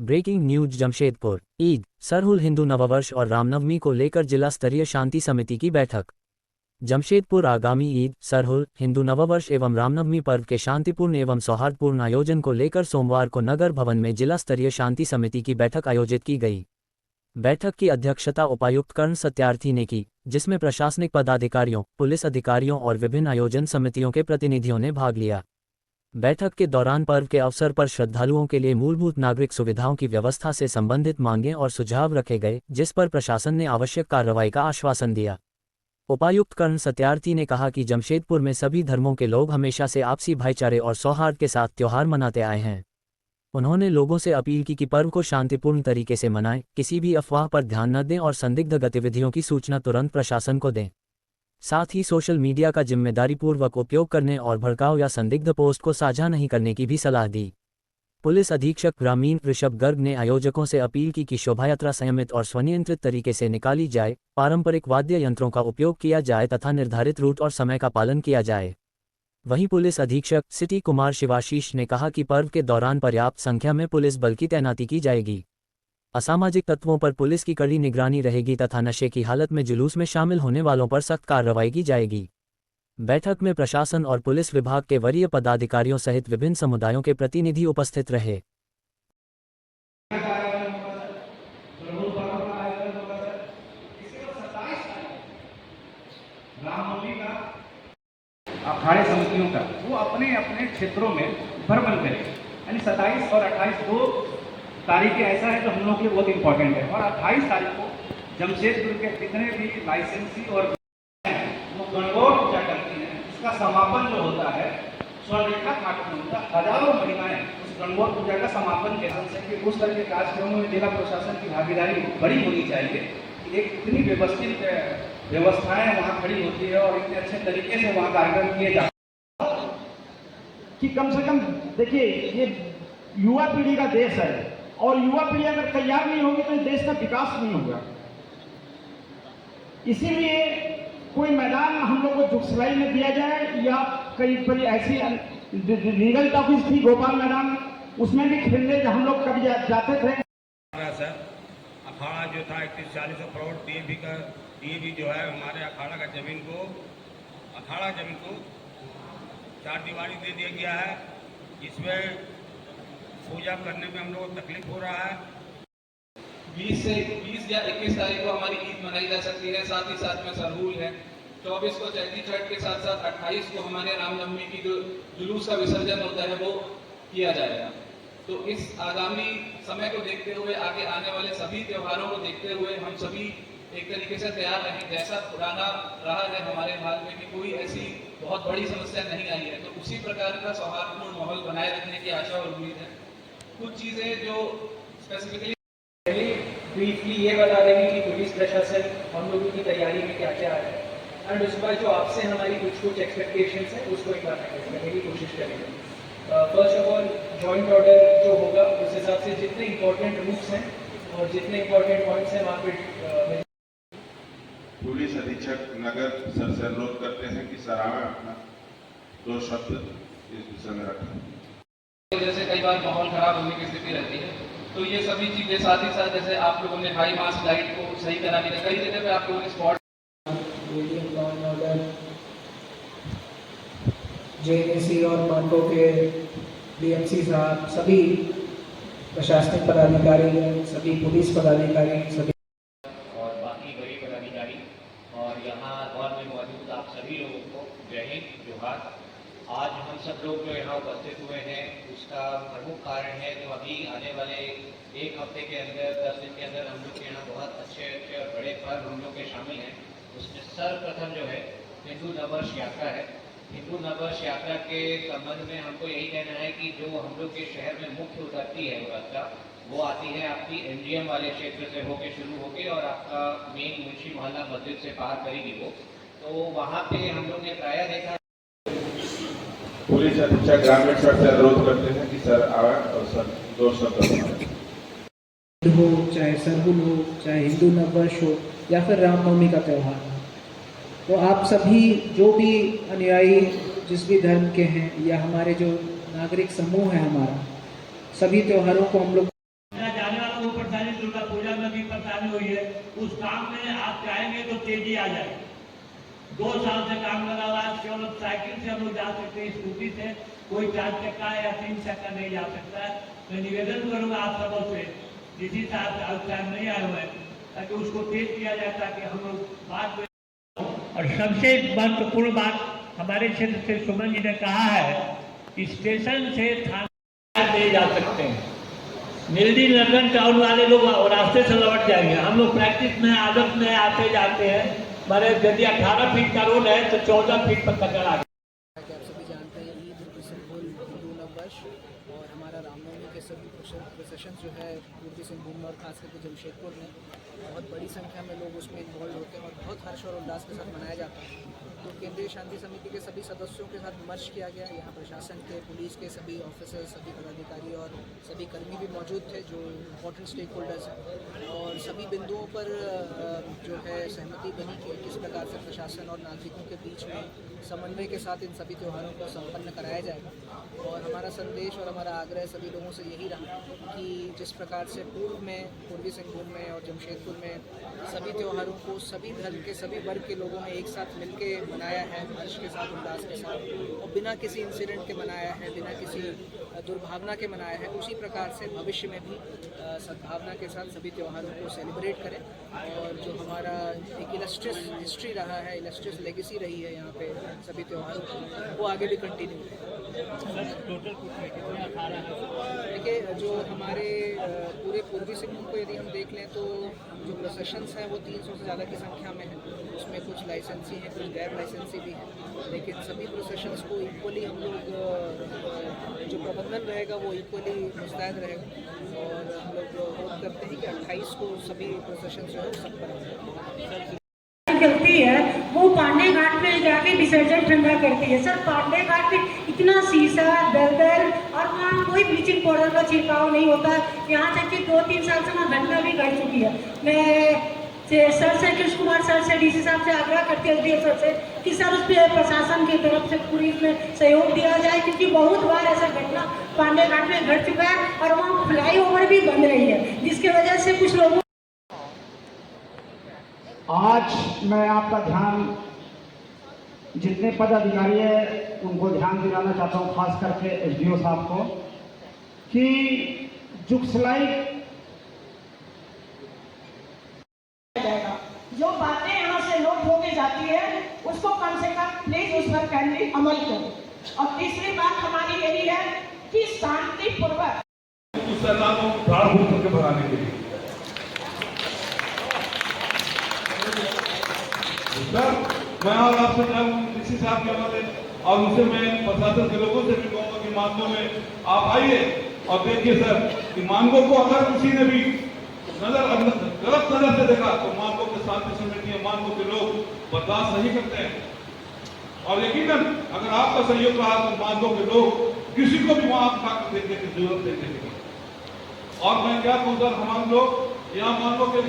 Breaking news Jamshedpur. Eid, Sarhul Hindu नववर्ष और रामनवमी को लेकर जिला स्तरीय शांति समिति की बैठक। जमशेदपुर आगामी ईद, सरहुल, हिंदू नववर्ष एवं रामनवमी पर्व के शांतिपूर्ण एवं सौहार्दपूर्ण आयोजन को लेकर सोमवार को नगर भवन में जिला स्तरीय शांति समिति की बैठक आयोजित की गई। बैठक की अध्यक्षता उपायुक्त कर्ण सत्यार्थी ने की, जिसमें प्रशासनिक पदाधिकारियों, पुलिस अधिकारियों और विभिन्न आयोजन समितियों के प्रतिनिधियों ने भाग लिया। बैठक के दौरान पर्व के अवसर पर श्रद्धालुओं के लिए मूलभूत नागरिक सुविधाओं की व्यवस्था से संबंधित मांगें और सुझाव रखे गए, जिस पर प्रशासन ने आवश्यक कार्रवाई का आश्वासन दिया। उपायुक्त कर्ण सत्यार्थी ने कहा कि जमशेदपुर में सभी धर्मों के लोग हमेशा से आपसी भाईचारे और सौहार्द के साथ त्योहार मनाते आए हैं। उन्होंने लोगों से अपील की कि पर्व को शांतिपूर्ण तरीके से मनाएं, किसी भी अफवाह पर ध्यान न दें और संदिग्ध गतिविधियों की सूचना तुरंत प्रशासन को दें। साथ ही सोशल मीडिया का जिम्मेदारीपूर्वक उपयोग करने और भड़काऊ या संदिग्ध पोस्ट को साझा नहीं करने की भी सलाह दी। पुलिस अधीक्षक ग्रामीण ऋषभ गर्ग ने आयोजकों से अपील की कि शोभायात्रा संयमित और स्वनियंत्रित तरीके से निकाली जाए, पारंपरिक वाद्य यंत्रों का उपयोग किया जाए तथा निर्धारित रूट और समय का पालन किया जाए। वहीं पुलिस अधीक्षक सिटी कुमार शिवाशीष ने कहा कि पर्व के दौरान पर्याप्त संख्या में पुलिस बल की तैनाती की जाएगी। असामाजिक तत्वों पर पुलिस की कड़ी निगरानी रहेगी तथा नशे की हालत में जुलूस में शामिल होने वालों पर सख्त कार्रवाई की जाएगी। बैठक में प्रशासन और पुलिस विभाग के वरीय पदाधिकारियों सहित विभिन्न समुदायों के प्रतिनिधि उपस्थित रहे। अखाड़े समितियों का वो अपने अपने क्षेत्रों में भ्रमण करें, यानी 27 और 28 दो तारीखें ऐसा है जो हम लोग के लिए बहुत इंपॉर्टेंट है। और 28 तारीख को जमशेदपुर के जितने भी लाइसेंसी और वो गणगौर पूजा करती हैं, उसका समापन जो होता है स्वर्णरेखा घाट में होता है। हजारों महिलाएं उस गणगौर पूजा का समापन के से उस तरह के कार्यक्रमों में जिला प्रशासन की भागीदारी बड़ी होनी चाहिए। एक इतनी व्यवस्थित व्यवस्थाएं वहाँ खड़ी होती है और इतने अच्छे तरीके से वहाँ कार्यक्रम किए जाते हैं कि कम से कम देखिए, ये युवा पीढ़ी का देश है और युवा पीढ़ी अगर तैयार नहीं होगी तो देश का विकास नहीं होगा। इसीलिए कोई मैदान हम लोग को जुगसलाई में दिया जाए या कहीं पर ऐसी लीगल टॉपिक थी गोपाल मैदान, उसमें भी खेलने हम लोग कभी जाते थे। अखाड़ा जो था 31-40 करोड़ डीएवी जो है हमारे अखाड़ा जमीन को 4 दीवारी दे दिया गया है। इसमें पूजा करने में हम लोग को तकलीफ हो रहा है। 20 या 21 तारीख को हमारी ईद मनाई जा सकती है, साथ ही साथ में सरहुल है। 24 को चैती छठ के साथ साथ 28 को हमारे रामनवमी की जो जुलूस का विसर्जन होता है वो किया जाएगा। तो इस आगामी समय को देखते हुए, आगे आने वाले सभी त्योहारों को देखते हुए हम सभी एक तरीके से तैयार रहें। जैसा पुराना रहा है हमारे हाल में कि कोई ऐसी बहुत बड़ी समस्या नहीं आई है, तो उसी प्रकार का सौहार्दपूर्ण माहौल बनाए रखने की आशा और उम्मीद है। कुछ चीज़ें जो स्पेसिफिकली ब्रीफली ये बता देंगे कि पुलिस प्रशासन हम लोगों की तैयारी में क्या क्या है, एंड उसके बाद जो आपसे हमारी कुछ एक्सपेक्टेशंस है उसको एक बार करने की कोशिश करेंगे। First of all joint order जो होगा उस हिसाब से जितने इंपॉर्टेंट रूट्स हैं और जितने इंपॉर्टेंट पॉइंट्स हैं वहाँ पे पुलिस अधीक्षक नगर सर से अनुरोध करते हैं कि सराहना अपना 2 शब्द इस विषय में रखें। जैसे कई बार माहौल खराब होने की स्थिति रहती है, तो ये सभी चीजें साथ ही साथ जैसे आप लोगों ने हाई मास्क लाइट को सही कराने का कई जगह पे आप लोगों ने स्पॉट जेएनसी और मांडो के डीएमसी साहब, सभी प्रशासनिक पदाधिकारी, सभी पुलिस पदाधिकारी, सभी और बाकी बड़े पदाधिकारी और यहाँ हॉल में मौजूद आप सभी लोगों को जय हिंद, जोहार। आज हम सब लोग जो यहाँ उपस्थित हुए हैं उसका प्रमुख कारण है जो अभी आने वाले 1 हफ्ते के अंदर 10 दिन के अंदर हम लोग के यहाँ बहुत अच्छे और बड़े पर्व हम लोग के शामिल हैं। उसमें सर्वप्रथम जो है हिंदू नववर्ष यात्रा है। हिंदू नववर्ष यात्रा के संबंध में हमको यही कहना है कि जो हम लोग के शहर में मुख्य उतरती है वो रास्ता, वो आती है आपकी एमजीएम वाले क्षेत्र से होके शुरू होके और आपका मेन मुंशी मोहल्ला मस्जिद से पार करेगी वो, तो वहाँ पे हम लोग ने प्रायः देखा। पुलिस अधीक्षक ग्रामीण सर से अनुरोध करते हैं कि सर आए और सर 2 शब्द हो, चाहे सरहुल हो, चाहे हिंदू नववर्ष हो या फिर रामनवमी का त्यौहार हो, तो आप सभी जो भी अनुयायी जिस भी धर्म के हैं या हमारे जो नागरिक समूह है हमारा, सभी त्योहारों को हम लोग में भी परेशानी हुई है, उस काम में आप चाहेंगे तो तेजी आ जाएगी। 2 साल से काम लगा हुआ है, केवल साइकिल से हम लोग जा सकते हैं, स्कूटी से कोई 4 चक्का या 3 चक्का नहीं जा सकता है। मैं निवेदन करूंगा आप सबों से, जिसी साहब टाइम नहीं आए हुए ताकि उसको तेज किया जाए, ताकि हम लोग बात। और सबसे महत्वपूर्ण बात हमारे क्षेत्र से सुमन जी ने कहा है कि स्टेशन से थाना ले जा सकते हैं। नीलडी नंदन टाउन वाले लोग रास्ते से लौट जाएंगे। हम लोग प्रैक्टिस में आदत में आते जाते हैं, हमारे यदि 18 फीट का रोड है तो 14 फीट पर कचरा आ गया। आप सभी जानते हैं ईद सिंबल हिंदू नववर्ष और हमारा रामनवमी के सभी प्रोसेशन जो है पूर्वी सिंहभूम और खास करके जमशेदपुर में बहुत बड़ी संख्या में लोग उसमें इन्वॉल्व होते हैं और बहुत हर्ष और उल्लास के साथ मनाया जाता है। तो केंद्रीय शांति समिति के सभी सदस्यों के साथ विमर्श किया गया। यहाँ प्रशासन के, पुलिस के सभी ऑफिसर्स, सभी पदाधिकारी और सभी कर्मी भी मौजूद थे जो इम्पोर्टेंट स्टेक होल्डर्स हैं, और सभी बिंदुओं पर जो है सहमति बनी कि किस प्रकार से प्रशासन और नागरिकों के बीच में समन्वय के साथ इन सभी त्योहारों को संपन्न कराया जाएगा। और हमारा संदेश और हमारा आग्रह सभी लोगों से यही रहा कि जिस प्रकार से पूर्व में पूर्वी सिंहभूम में और जमशेदपुर में सभी त्योहारों को सभी धर्म के, सभी वर्ग के लोगों ने एक साथ मिलके मनाया है, हर्ष के साथ, उल्लास के साथ, और बिना किसी इंसिडेंट के मनाया है, बिना किसी दुर्भावना के मनाया है, उसी प्रकार से भविष्य में भी सद्भावना के साथ सभी त्योहारों को सेलिब्रेट करें। और जो हमारा एक इलस्ट्रियस हिस्ट्री रहा है, इलस्ट्रियस लेगेसी रही है यहाँ पे सभी त्योहारों की, वो आगे भी कंटिन्यू है। देखिए, जो हमारे पूरे पूर्वी सिंहभूम को यदि हम देख लें तो जो प्रोसेशंस हैं वो 300 से ज़्यादा की संख्या में है। उसमें कुछ लाइसेंसी हैं, कुछ गैर लाइसेंसी भी हैं, लेकिन सभी प्रोसेशंस को इक्वली हम लोग जो प्रबंधन रहेगा वो इक्वली मुस्तैद रहेगा। और हम लोग होप करते हैं कि 28 को सभी प्रोसेशंस जो है संपन्न करती है, वो पांडे घाट पे जाके विसर्जन ठंडा करती है। सर, पांडे घाट पे इतना शीशा, दलदल और वहाँ कोई ब्लीचिंग पाउडर का छिड़काव नहीं होता है। यहाँ तक कि 2-3 साल से वहाँ घटना भी घट चुकी है। मैं सर से, कृष्ण कुमार सर से, डीसी साहब से आग्रह करती हूँ, एसडीएम सर से, कि सर उस पर प्रशासन की तरफ से पूरी इसमें सहयोग दिया जाए, क्योंकि बहुत बार ऐसा घटना पांडे घाट में घट चुका है और वहाँ फ्लाईओवर भी बन रही है, जिसकी वजह से कुछ लोगों। आज मैं आपका ध्यान, जितने पदाधिकारी हैं उनको ध्यान दिलाना चाहता हूँ, खास करके एसडीओ साहब को, कि जुगसलाई जो बातें यहाँ से नोट होके जाती है उसको कम से कम प्लीज उस पर करने अमल करो। और तीसरी बात हमारी यही है कि शांतिपूर्वक बढ़ाने के लिए सर, मैं और आपसे डीसी साहब के हमारे और उनसे मैं प्रशासन के लोगों से भी कहूँगा कि मानगो में आप आइए और देखिए सर कि मानगो को अगर किसी ने भी गलत नजर से देखा तो मानगो के शांति समिति, मानगो के लोग बर्दाश्त नहीं करते हैं। और यकीनन अगर आपका सहयोग रहा तो मानगो के लोग किसी को भी वहां उठाकर देखने की जरूरत नहीं है। और मैं क्या कहूँ सर, हमारे लोग यहाँ मानगो के